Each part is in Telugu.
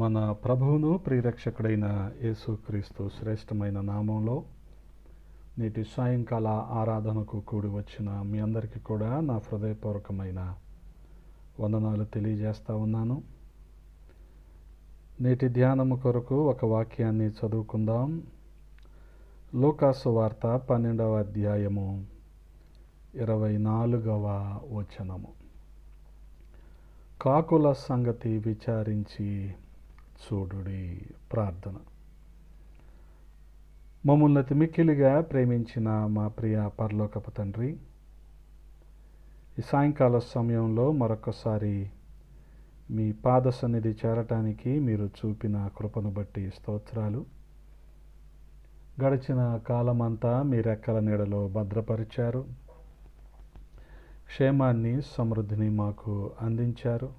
మన ప్రభువును ప్రియరక్షకుడైన యేసుక్రీస్తు శ్రేష్టమైన నామంలో నేటి సాయంకాల ఆరాధనకు కూడి వచ్చిన మీ అందరికీ కూడా నా హృదయపూర్వకమైన వందనాలు తెలియజేస్తా ఉన్నాను. నేటి ధ్యానము కొరకు ఒక వాక్యాన్ని చదువుకుందాం. లూకాసు వార్త 12వ అధ్యాయము 24వ వచనము. కాకుల సంగతి విచారించి చూడుడి. ప్రార్థన. మమ్మల్ని అతి మిక్కిలిగా ప్రేమించిన మా ప్రియ పరలోకపు తండ్రి, ఈ సాయంకాల సమయంలో మరొకసారి మీ పాద సన్నిధి చేరటానికి మీరు చూపిన కృపను బట్టి స్తోత్రాలు. గడిచిన కాలమంతా మీ రెక్కల నీడలో భద్రపరిచారు. క్షేమాన్ని, సమృద్ధిని మాకు అందించారు.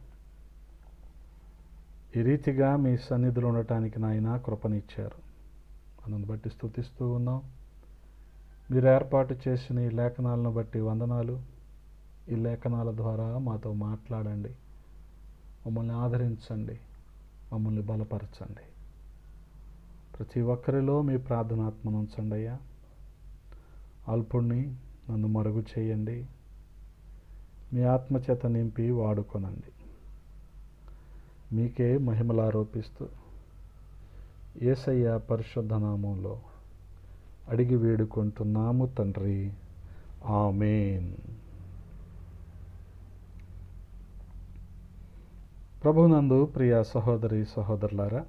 ఈ రీతిగా మీ సన్నిధిలో ఉండటానికి నాయన కృపనిచ్చారు. అందును బట్టి స్తుతిస్తూ ఉన్నాం. మీరు ఏర్పాటు చేసిన ఈ లేఖనాలను బట్టి వందనాలు. ఈ లేఖనాల ద్వారా మాతో మాట్లాడండి, మమ్మల్ని ఆదరించండి, మమ్మల్ని బలపరచండి. ప్రతి ఒక్కరిలో మీ ప్రార్థనాత్మను ఉంచండి అయ్యా. అల్పుణ్ణి నన్ను మరుగు చేయండి. మీ ఆత్మచేత నింపి వాడుకొనండి. మీకే మహిమలారోపిస్తూ యేసయ్య పరిశుద్ధ నామంలో అడిగి వేడుకుంటున్నాము తండ్రి. ఆమేన్. ప్రభునందు ప్రియ సహోదరి సహోదరులారా,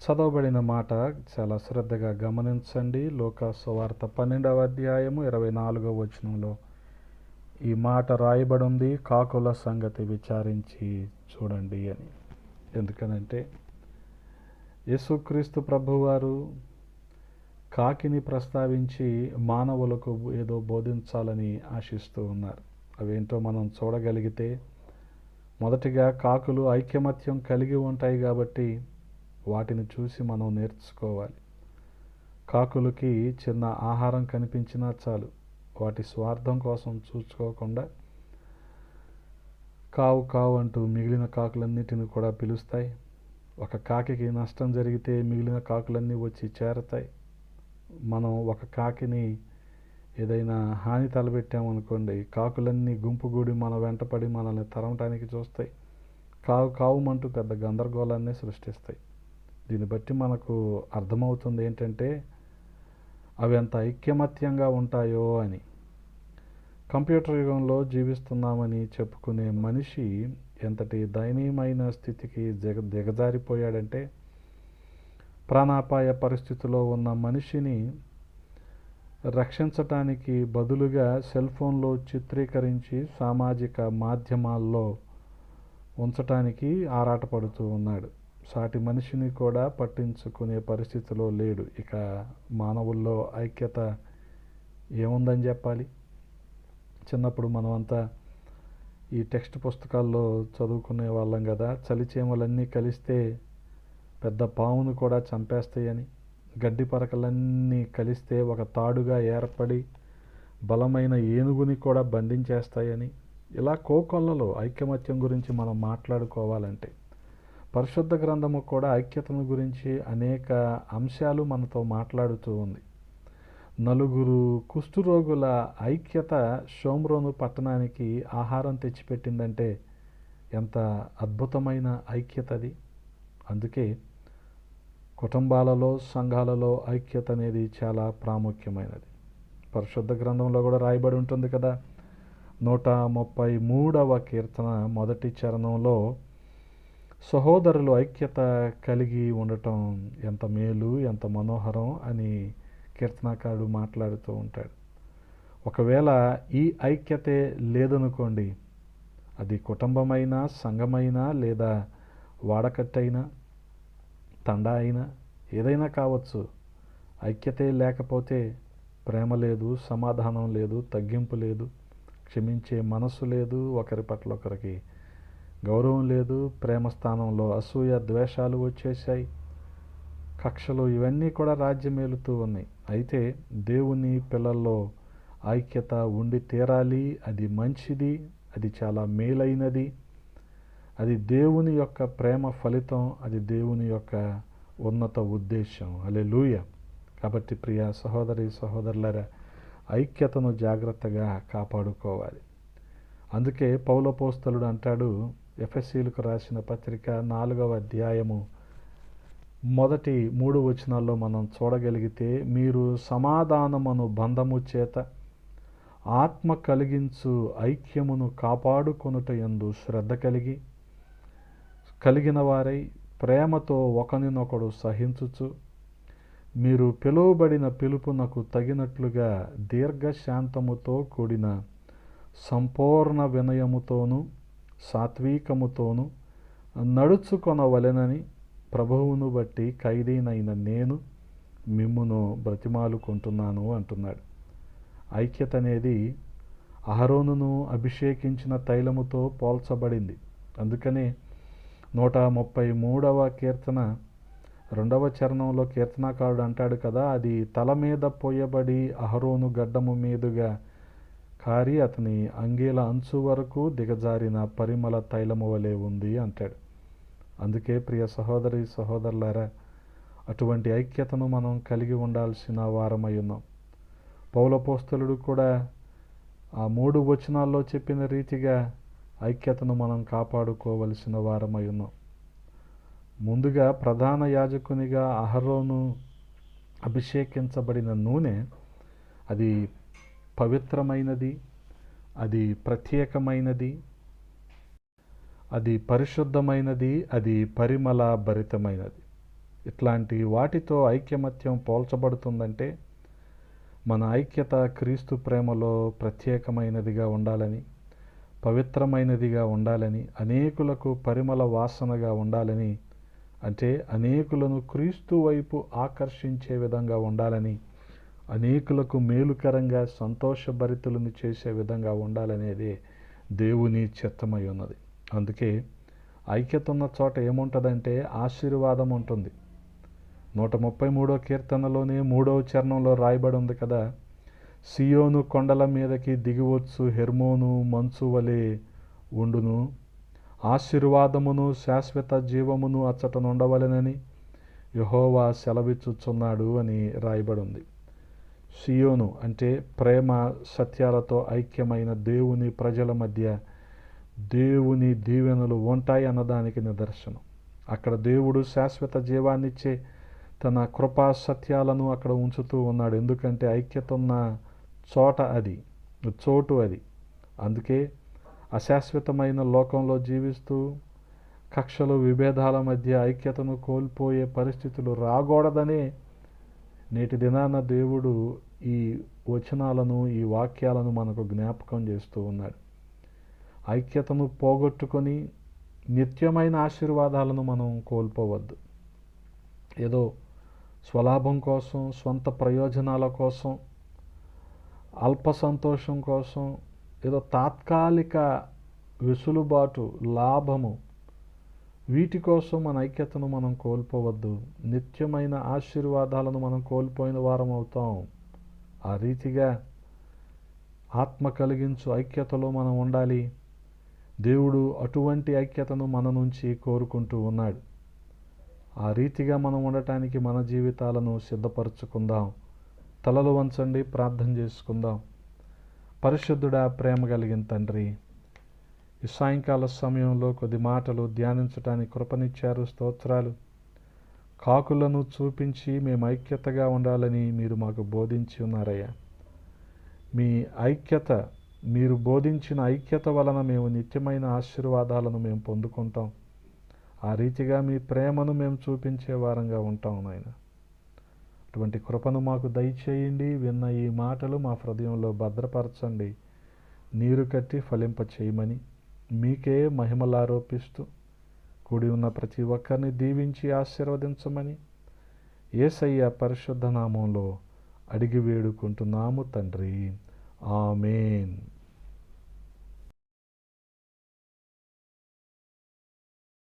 చదవబడిన మాట చాలా శ్రద్ధగా గమనించండి. లూకాసు వార్త 12వ అధ్యాయము 24వ వచనంలో ఈ మాట రాయబడి ఉంది, కాకుల సంగతి విచారించి చూడండి అని. ఎందుకనంటే యేసుక్రీస్తు ప్రభువారు కాకిని ప్రస్తావించి మానవులకు ఏదో బోధించాలని ఆశిస్తూ ఉన్నారు. అవేంటో మనం చూడగలిగితే, మొదటిగా కాకులు ఐకమత్యం కలిగి ఉంటాయి కాబట్టి వాటిని చూసి మనం నేర్చుకోవాలి. కాకులకి చిన్న ఆహారం కనిపించినా చాలు, వాటి స్వార్థం కోసం చూసుకోకుండా కావు కావు అంటూ మిగిలిన కాకులన్నిటిని కూడా పిలుస్తాయి. ఒక కాకికి నష్టం జరిగితే మిగిలిన కాకులన్నీ వచ్చి చేరతాయి. మనం ఒక కాకిని ఏదైనా హాని తలపెట్టామనుకోండి, కాకులన్నీ గుంపుగూడి మన వెంటపడి మనల్ని తరమటానికి చూస్తాయి. కావు కావుమంటూ పెద్ద గందరగోళాన్ని సృష్టిస్తాయి. దీన్ని బట్టి మనకు అర్థమవుతుంది ఏంటంటే అవి ఎంత ఐకమత్యంగా ఉంటాయో అని. కంప్యూటర్ యుగంలో జీవిస్తున్నామని చెప్పుకునే మనిషి ఎంతటి దయనీయమైన స్థితికి దిగజారిపోయాడంటే, ప్రాణాపాయ పరిస్థితిలో ఉన్న మనిషిని రక్షించటానికి బదులుగా సెల్ ఫోన్లో చిత్రీకరించి సామాజిక మాధ్యమాల్లో ఉంచటానికి ఆరాటపడుతూ ఉన్నాడు. సాటి మనిషిని కూడా పట్టించుకునే పరిస్థితిలో లేడు. ఇక మానవుల్లో ఐక్యత ఏముందని చెప్పాలి? చిన్నప్పుడు మనమంతా ఈ టెక్స్ట్ పుస్తకాల్లో చదువుకునే వాళ్ళం కదా, చలిచీమలన్నీ కలిస్తే పెద్ద పామును కూడా చంపేస్తాయని, గడ్డి పరకలన్నీ కలిస్తే ఒక తాడుగా ఏర్పడి బలమైన ఏనుగుని కూడా బంధించేస్తాయని. ఇలా కోకొల్లలో ఐకమత్యం గురించి మనం మాట్లాడుకోవాలంటే పరిశుద్ధ గ్రంథము కూడా ఐక్యతను గురించి అనేక అంశాలు మనతో మాట్లాడుతూ ఉంది. నలుగురు కుష్ఠరోగుల ఐక్యత షోమ్రోను పట్టణానికి ఆహారం తెచ్చిపెట్టిందంటే ఎంత అద్భుతమైన ఐక్యత అది. అందుకే కుటుంబాలలో, సంఘాలలో ఐక్యత అనేది చాలా ప్రాముఖ్యమైనది. పరిశుద్ధ గ్రంథంలో కూడా రాయబడి ఉంటుంది కదా, 133వ కీర్తన మొదటి చరణంలో సహోదరులు ఐక్యత కలిగి ఉండటం ఎంత మేలు, ఎంత మనోహరం అని కీర్తనాకారుడు మాట్లాడుతూ ఉంటాడు. ఒకవేళ ఈ ఐక్యతే లేదనుకోండి, అది కుటుంబమైనా, సంఘమైనా, లేదా వాడకట్టైనా, తండా అయినా, ఏదైనా కావచ్చు. ఐక్యతే లేకపోతే ప్రేమ లేదు, సమాధానం లేదు, తగ్గింపు లేదు, క్షమించే మనసు లేదు, ఒకరి పట్ల ఒకరికి గౌరవం లేదు, ప్రేమ స్థానంలో అసూయ, ద్వేషాలు వచ్చేసాయి, కక్షలు, ఇవన్నీ కూడా రాజ్యమేలుతూ ఉన్నాయి. అయితే దేవుని పిల్లల్లో ఐక్యత ఉండి తీరాలి. అది మంచిది, అది చాలా మేలైనది. అది దేవుని యొక్క ప్రేమ ఫలితం, అది దేవుని యొక్క ఉన్నత ఉద్దేశం. హల్లెలూయా. కాబట్టి ప్రియ సహోదరి సహోదరులారా, ఐక్యతను జాగ్రత్తగా కాపాడుకోవాలి. అందుకే పౌలపోస్తలుడు అంటాడు, ఎఫెసీయులకు రాసిన పత్రిక 4వ అధ్యాయము మొదటి 3 వచనాల్లో మనం చూడగలిగితే, మీరు సమాధానమును బంధము చేత ఆత్మ కలిగించు ఐక్యమును కాపాడుకొనుట యందు శ్రద్ధ కలిగిన వారై ప్రేమతో ఒకరినొకడు సహించుచు, మీరు పిలువబడిన పిలుపునకు తగినట్లుగా దీర్ఘశాంతముతో కూడిన సంపూర్ణ వినయముతోనూ సాత్వికముతోనూ నడుచుకొనవలెనని ప్రభువును బట్టి ఖైదీనైన నేను మిమ్మును బ్రతిమాలుకుంటున్నాను అంటున్నాడు. ఐక్యత అనేది అహరోనును అభిషేకించిన తైలముతో పోల్చబడింది. అందుకనే 133వ కీర్తన 2వ చరణంలో కీర్తనాకారుడు అంటాడు కదా, అది తల మీద పోయబడి అహరోను గడ్డము మీదుగా కారి అతని అంగీల అంచు వరకు దిగజారిన పరిమళ తైలము వలె ఉంది అంటాడు. అందుకే ప్రియ సహోదరి సహోదరులారా, అటువంటి ఐక్యతను మనం కలిగి ఉండాల్సిన వారమై ఉన్నాం. పౌలపోస్తలుడు కూడా ఆ 3 వచనాల్లో చెప్పిన రీతిగా ఐక్యతను మనం కాపాడుకోవలసిన వారమై ఉన్నాం. ముందుగా ప్రధాన యాజకునిగా అహరోను అభిషేకించబడిన నూనె అది పవిత్రమైనది, అది ప్రత్యేకమైనది, అది పరిశుద్ధమైనది, అది పరిమళ భరితమైనది. ఇట్లాంటి వాటితో ఐక్యమత్యం పోల్చబడుతుందంటే మన ఐక్యత క్రీస్తు ప్రేమలో ప్రత్యేకమైనదిగా ఉండాలని, పవిత్రమైనదిగా ఉండాలని, అనేకులకు పరిమళ వాసనగా ఉండాలని, అంటే అనేకులను క్రీస్తు వైపు ఆకర్షించే విధంగా ఉండాలని, అనేకులకు మేలుకరంగా సంతోషభరితులను చేసే విధంగా ఉండాలనేది దేవుని చిత్తమై ఉన్నది. అందుకే ఐక్యత ఉన్న చోట ఏముంటుందంటే ఆశీర్వాదం ఉంటుంది. 133వ కీర్తనలోనే 3వ చరణంలో రాయబడి ఉంది కదా, సియోను కొండల మీదకి దిగివచ్చు హెర్మోను మంచు వలె ఉండును, ఆశీర్వాదమును శాశ్వత జీవమును అచ్చటనుండవలెనని యెహోవా సెలవిచ్చుచున్నాడు అని రాయబడి ఉంది. సియోను అంటే ప్రేమ సత్యాలతో ఐక్యమైన దేవుని ప్రజల మధ్య దేవుని దీవెనలు ఉంటాయి అన్నదానికి నిదర్శనం. అక్కడ దేవుడు శాశ్వత జీవాన్నిచ్చే తన కృపా సత్యాలను అక్కడ ఉంచుతూ ఉన్నాడు. ఎందుకంటే ఐక్యత ఉన్న చోటు అది. అందుకే అశాశ్వతమైన లోకంలో జీవిస్తూ కక్షలు విభేదాల మధ్య ఐక్యతను కోల్పోయే పరిస్థితులు రాకూడదనే నేటి దినాన దేవుడు ఈ వచనాలను, ఈ వాక్యాలను మనకు జ్ఞాపకం చేస్తూ ఉన్నాడు. ఐక్యతను పోగొట్టుకొని నిత్యమైన ఆశీర్వాదాలను మనం కోల్పోవద్దు. ఏదో స్వలాభం కోసం, స్వంత ప్రయోజనాల కోసం, అల్ప సంతోషం కోసం, ఏదో తాత్కాలిక వెసులుబాటు, లాభము, వీటి కోసం మన ఐక్యతను మనం కోల్పోవద్దు. నిత్యమైన ఆశీర్వాదాలను మనం కోల్పోయిన వారం అవుతాం. ఆ రీతిగా ఆత్మ కలిగించు ఐక్యతలో మనం ఉండాలి. దేవుడు అటువంటి ఐక్యతను మన నుంచి కోరుకుంటూ ఉన్నాడు. ఆ రీతిగా మనం ఉండటానికి మన జీవితాలను సిద్ధపరచుకుందాం. తలలు వంచండి, ప్రార్థన చేసుకుందాం. పరిశుద్ధుడా, ప్రేమ కలిగిన తండ్రి, ఈ సాయంకాల సమయంలో కొద్ది మాటలు ధ్యానించడానికి కృపనిచ్చారు. స్తోత్రాలు. కాకులను చూపించి మేము ఐక్యతగా ఉండాలని మీరు మాకు బోధించి ఉన్నారయ్యా. మీ ఐక్యత, మీరు బోధించిన ఐక్యత వలన మేము నిత్యమైన ఆశీర్వాదాలను మేము పొందుకుంటాం. ఆ రీతిగా మీ ప్రేమను మేము చూపించే వారంగా ఉంటాం నాయన. అటువంటి కృపను మాకు దయచేయండి. విన్న ఈ మాటలు మా హృదయంలో భద్రపరచండి, నీరు కట్టి ఫలింప చేయమని మీకే మహిమలారోపిస్తూ కూడి ఉన్న ప్రతి ఒక్కరిని దీవించి ఆశీర్వదించమని యేసయ్య పరిశుద్ధ నామంలో అడిగి వేడుకుంటున్నాము తండ్రి. ఆమేన్.